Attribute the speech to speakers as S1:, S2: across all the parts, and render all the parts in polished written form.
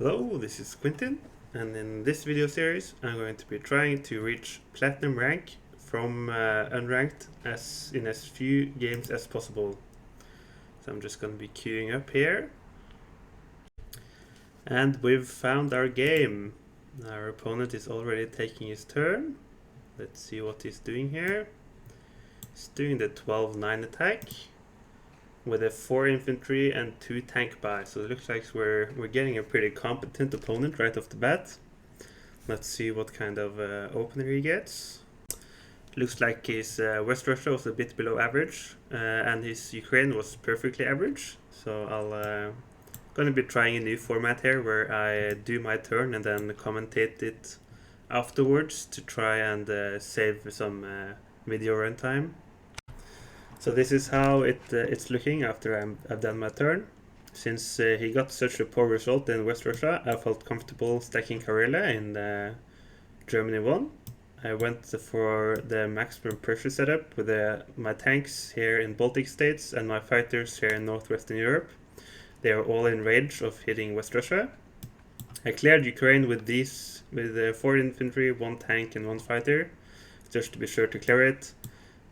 S1: Hello, this is Quentin, and in this video series I'm going to be trying to reach platinum rank from unranked in as few games as possible. So I'm just going to be queuing up here. And we've found our game. Our opponent is already taking his turn. Let's see what he's doing here. He's doing the 12-9 attack with a 4 infantry and 2 tank buy. So it looks like we're getting a pretty competent opponent right off the bat. Let's see what kind of opener he gets. Looks like his West Russia was a bit below average, and his Ukraine was perfectly average. So I'll gonna be trying a new format here where I do my turn and then commentate it afterwards to try and save some video runtime. So this is how it's looking after I've done my turn. Since he got such a poor result in West Russia, I felt comfortable stacking Karelia in Germany 1. I went for the maximum pressure setup with my tanks here in Baltic states and my fighters here in Northwestern Europe. They are all in range of hitting West Russia. I cleared Ukraine with 4 infantry, 1 tank and 1 fighter, just to be sure to clear it.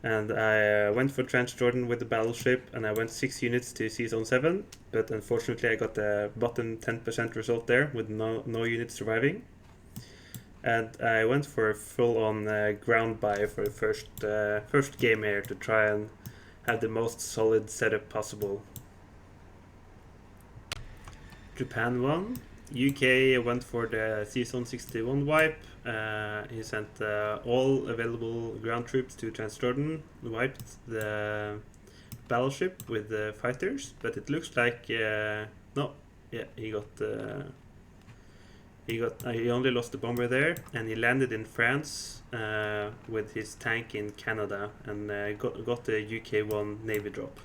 S1: And I went for Transjordan with the battleship, and I went 6 units to Sea Zone 7, but unfortunately I got the bottom 10% result there with no units surviving. And I went for a full-on ground buy for the first game here to try and have the most solid setup possible. Japan won. UK went for the Sea Zone 61 wipe. He sent all available ground troops to Transjordan, wiped the battleship with the fighters, but it looks like he only lost the bomber there, and he landed in France with his tank in Canada and got the UK-1 Navy drop.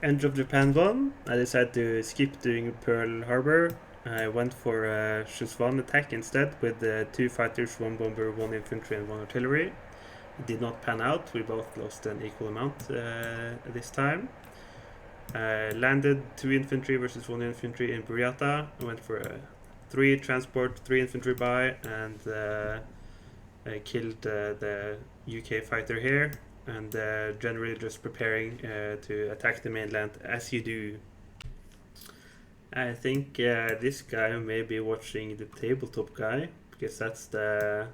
S1: End of Japan 1. I decided to skip doing Pearl Harbor. I went for a Shuswan attack instead with 2 fighters, 1 bomber, 1 infantry and 1 artillery. It did not pan out. We both lost an equal amount this time. I landed 2 infantry versus 1 infantry in Buryatia. I went for a 3 transport, 3 infantry buy, and I killed the UK fighter here. And generally just preparing to attack the mainland as you do. I think this guy may be watching the tabletop guy, because that's the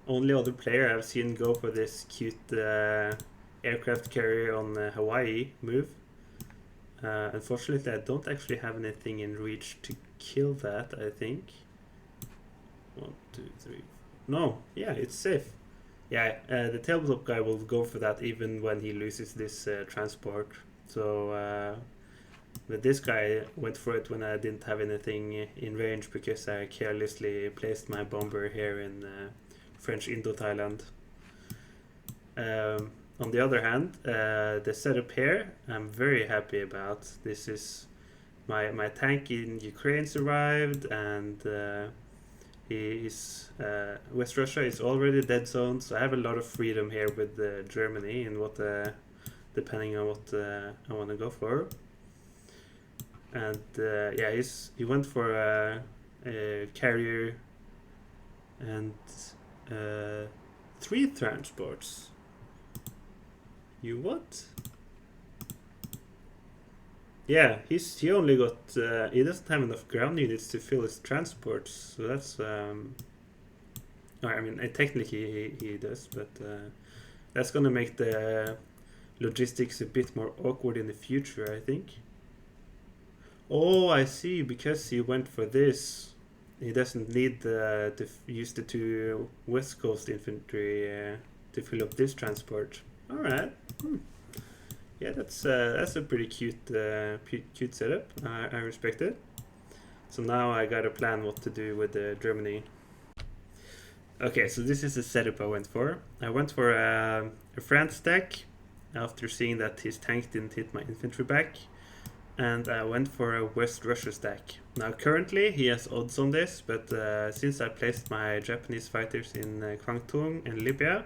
S1: only other player I've seen go for this cute aircraft carrier on Hawaii move. Unfortunately, I don't actually have anything in reach to kill that, I think. 1, 2, 3. No, yeah, it's safe. Yeah, the tabletop guy will go for that even when he loses this transport. So, but this guy went for it when I didn't have anything in range because I carelessly placed my bomber here in French Indo-Thailand. On the other hand, the setup here I'm very happy about. This is my tank in Ukraine survived, and West Russia is already dead zone, so I have a lot of freedom here with Germany and depending on what I want to go for. And yeah, he went for a carrier and 3 transports. You what? Yeah, he only got he doesn't have enough ground units to fill his transports, so that's I mean technically he does, but that's gonna make the logistics a bit more awkward in the future, I think. Oh, I see, because he went for this, he doesn't need to use the 2 West Coast infantry to fill up this transport. All right. Yeah, that's a pretty cute setup. I respect it. So now I got a plan what to do with Germany. Okay, so this is the setup I went for. I went for a France stack after seeing that his tank didn't hit my infantry back, and I went for a West Russia stack. Now currently he has odds on this, but since I placed my Japanese fighters in Kwangtung and Libya,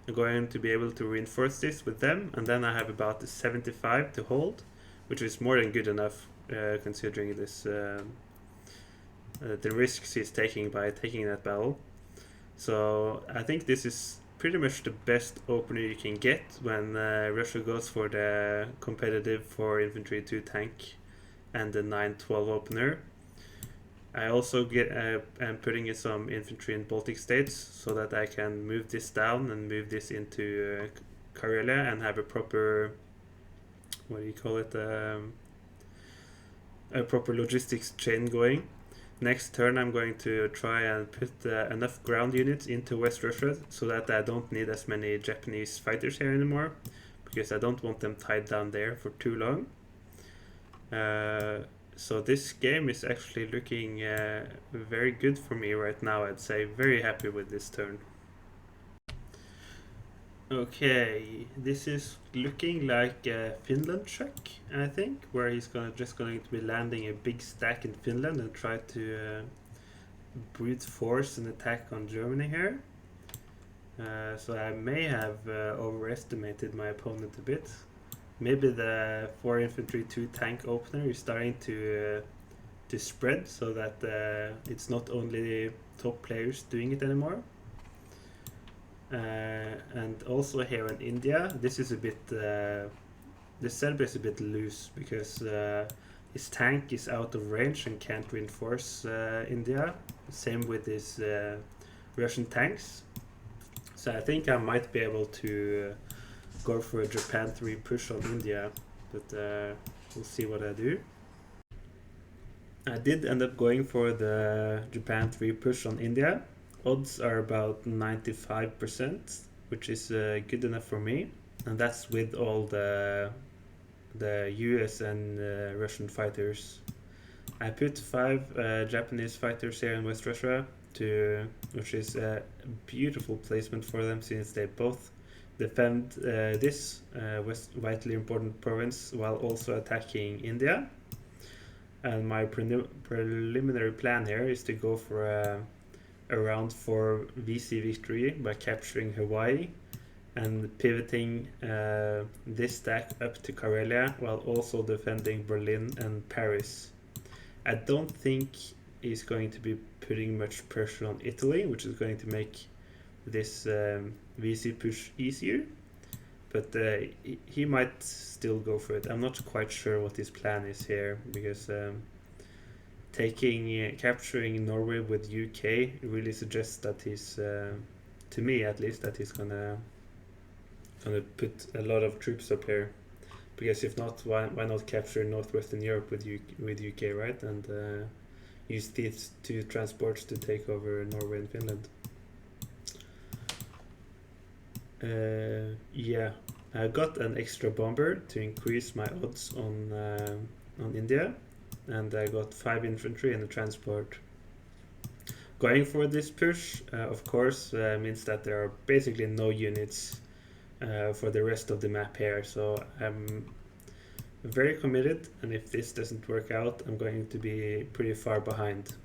S1: I'm going to be able to reinforce this with them, and then I have about 75 to hold, which is more than good enough. considering this the risks he's taking by taking that battle. So I think this is pretty much the best opener you can get when Russia goes for the competitive 4 infantry 2 tank and the 9-12 opener. I also am putting in some infantry in Baltic states so that I can move this down and move this into Karelia and have a proper, what do you call it, a proper logistics chain going. Next turn I'm going to try and put enough ground units into West Russia so that I don't need as many Japanese fighters here anymore, because I don't want them tied down there for too long. So this game is actually looking very good for me right now, I'd say. Very happy with this turn. Okay, this is looking like a Finland check, I think, where he's just going to be landing a big stack in Finland and try to brute force an attack on Germany here. So I may have overestimated my opponent a bit. Maybe the 4 infantry 2 tank opener is starting to spread so that it's not only top players doing it anymore. And also here in India, this is a bit the setup is a bit loose because his tank is out of range and can't reinforce India. Same with his Russian tanks. So I think I might be able to go for a Japan 3 push on India, but we'll see what I do. I did end up going for the Japan 3 push on India. Odds are about 95%, which is good enough for me, and that's with all the US and Russian fighters. I put 5 Japanese fighters here in West Russia, which is a beautiful placement for them since they both defend this vitally important province while also attacking India. And my preliminary plan here is to go for a round 4 VC victory by capturing Hawaii and pivoting this stack up to Karelia while also defending Berlin and Paris. I don't think he's going to be putting much pressure on Italy, which is going to make this VC push easier, but he might still go for it. I'm not quite sure what his plan is here, because capturing Norway with UK really suggests that he's, to me at least, that he's gonna put a lot of troops up here. Because if not, why not capture Northwestern Europe with UK, right? And use these 2 transports to take over Norway and Finland. Yeah, I got an extra bomber to increase my odds on India, and I got 5 infantry and a transport. Going for this push, of course, means that there are basically no units for the rest of the map here, so I'm very committed, and if this doesn't work out, I'm going to be pretty far behind.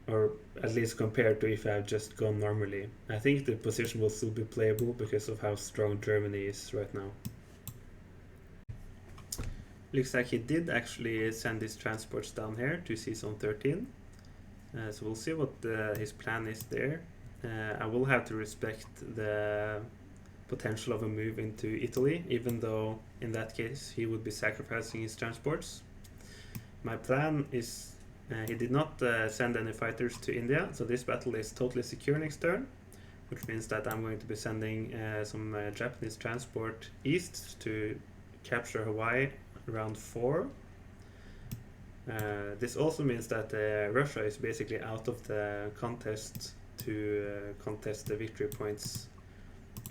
S1: Or at least compared to if I had just gone normally. I think the position will still be playable because of how strong Germany is right now. Looks like he did actually send his transports down here to see Zone 13. So we'll see what his plan is there. I will have to respect the potential of a move into Italy, even though in that case he would be sacrificing his transports. My plan is he did not send any fighters to India, so this battle is totally secure next turn, which means that I'm going to be sending some Japanese transport east to capture Hawaii round 4. This also means that Russia is basically out of the contest to contest the victory points.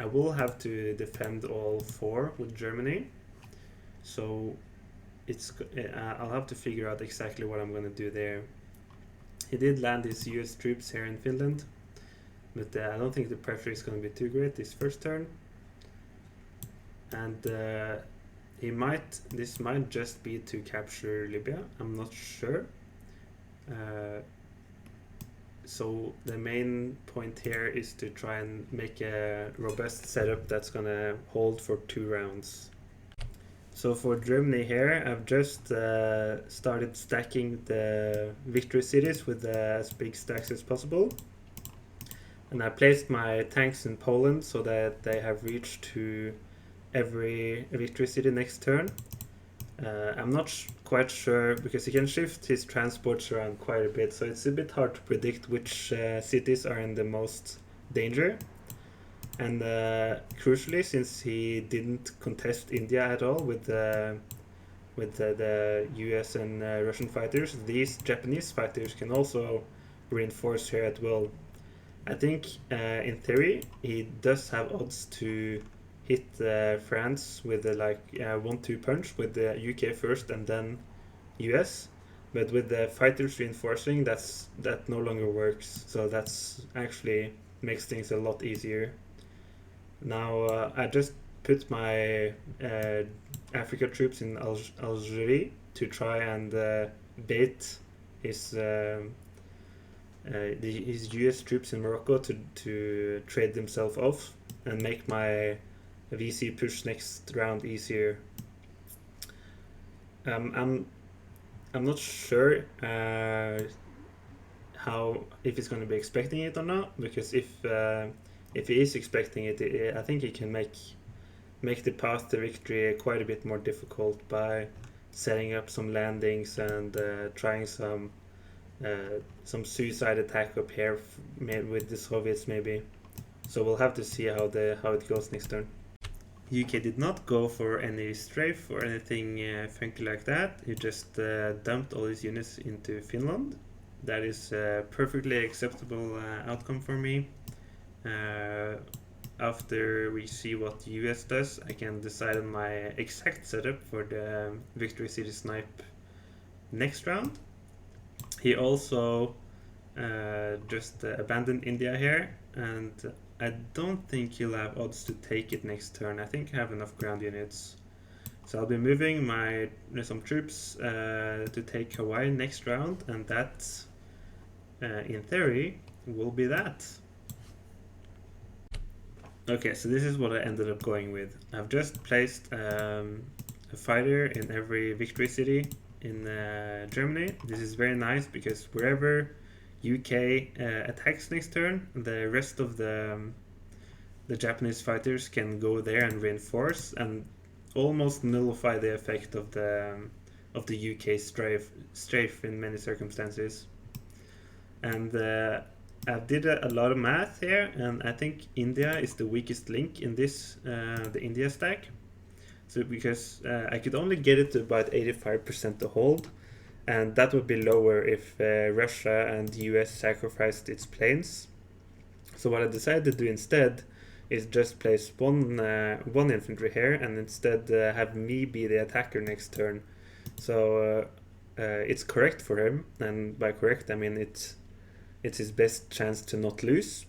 S1: I will have to defend all 4 with Germany, so I'll have to figure out exactly what I'm going to do there. He did land his US troops here in Finland, but I don't think the pressure is going to be too great this first turn. And this might just be to capture Libya, I'm not sure. So the main point here is to try and make a robust setup that's gonna hold for 2 rounds. So for Germany here, I've just started stacking the victory cities with as big stacks as possible. And I placed my tanks in Poland so that they have reach to every victory city next turn. I'm not quite sure because he can shift his transports around quite a bit, so it's a bit hard to predict which cities are in the most danger. And crucially, since he didn't contest India at all with the US and Russian fighters, these Japanese fighters can also reinforce here at will. I think in theory he does have odds to hit France with like 1-2 punch with the UK first and then US, but with the fighters reinforcing, that no longer works. So that's actually makes things a lot easier. Now I just put my Africa troops in Algeria to try and bait his his US troops in Morocco to trade themselves off and make my VC push next round easier. I'm not sure how if he's going to be expecting it or not, because if he is expecting it, I think he can make the path to victory quite a bit more difficult by setting up some landings and trying some suicide attack up here with the Soviets maybe. So we'll have to see how it goes next turn. UK did not go for any strafe or anything funky like that. He just dumped all his units into Finland. That is a perfectly acceptable outcome for me. After we see what the US does, I can decide on my exact setup for the Victory City Snipe next round. He also just abandoned India here, and I don't think he'll have odds to take it next turn. I think I have enough ground units. So I'll be moving some troops to take Hawaii next round, and that, in theory, will be that. Okay, so this is what I ended up going with. I've just placed a fighter in every victory city in Germany. This is very nice because wherever UK attacks next turn, the rest of the Japanese fighters can go there and reinforce and almost nullify the effect of the UK strafe in many circumstances. And I did a lot of math here, and I think India is the weakest link in this the India stack. So because I could only get it to about 85% to hold, and that would be lower if Russia and the US sacrificed its planes. So what I decided to do instead is just place one infantry here, and instead have me be the attacker next turn. So it's correct for him, and by correct I mean it's his best chance to not lose,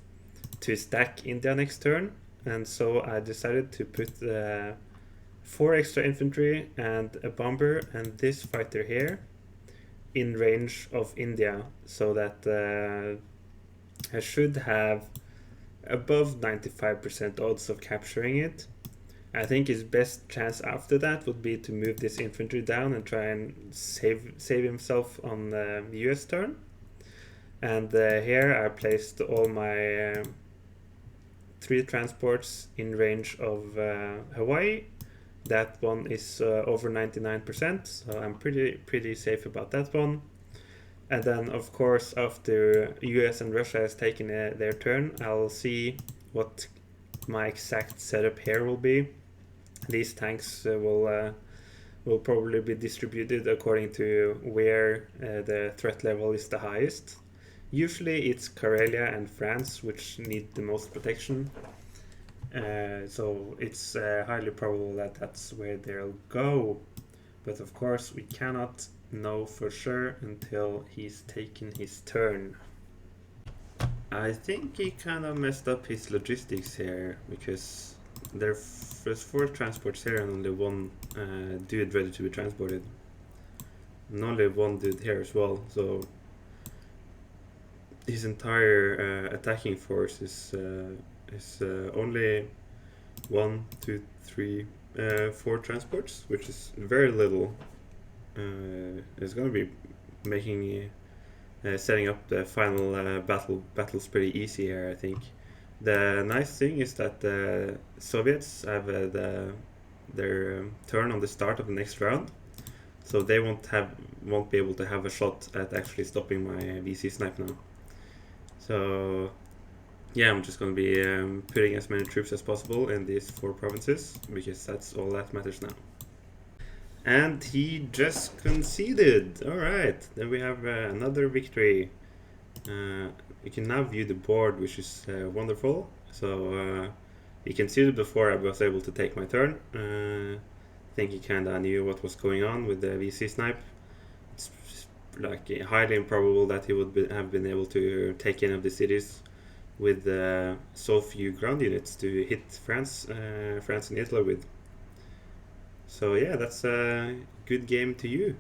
S1: to stack India next turn. And so I decided to put 4 extra infantry and a bomber and this fighter here in range of India, so that I should have above 95% odds of capturing it. I think his best chance after that would be to move this infantry down and try and save himself on the US turn. And here I placed all my 3 transports in range of Hawaii. That one is over 99%, so I'm pretty safe about that one. And then, of course, after US and Russia has taken their turn, I'll see what my exact setup here will be. These tanks will probably be distributed according to where the threat level is the highest. Usually it's Karelia and France which need the most protection, so it's highly probable that that's where they'll go. But of course we cannot know for sure until he's taken his turn. I think he kind of messed up his logistics here, because there's 4 transports here and only 1 dude ready to be transported. And only 1 dude here as well, so his entire attacking force is only 1, 2, 3, 4 transports, which is very little. It's going to be making setting up the final battles pretty easy here, I think. The nice thing is that the Soviets have their turn on the start of the next round, so they won't be able to have a shot at actually stopping my VC snipe now. So yeah, I'm just going to be putting as many troops as possible in these 4 provinces, because that's all that matters now. And he just conceded. Alright, then we have another victory. You can now view the board, which is wonderful. So he conceded before I was able to take my turn. I think he kinda knew what was going on with the VC snipe. It's like highly improbable that he would have been able to take any of the cities with so few ground units to hit France and Italy with. So yeah, that's a good game to you.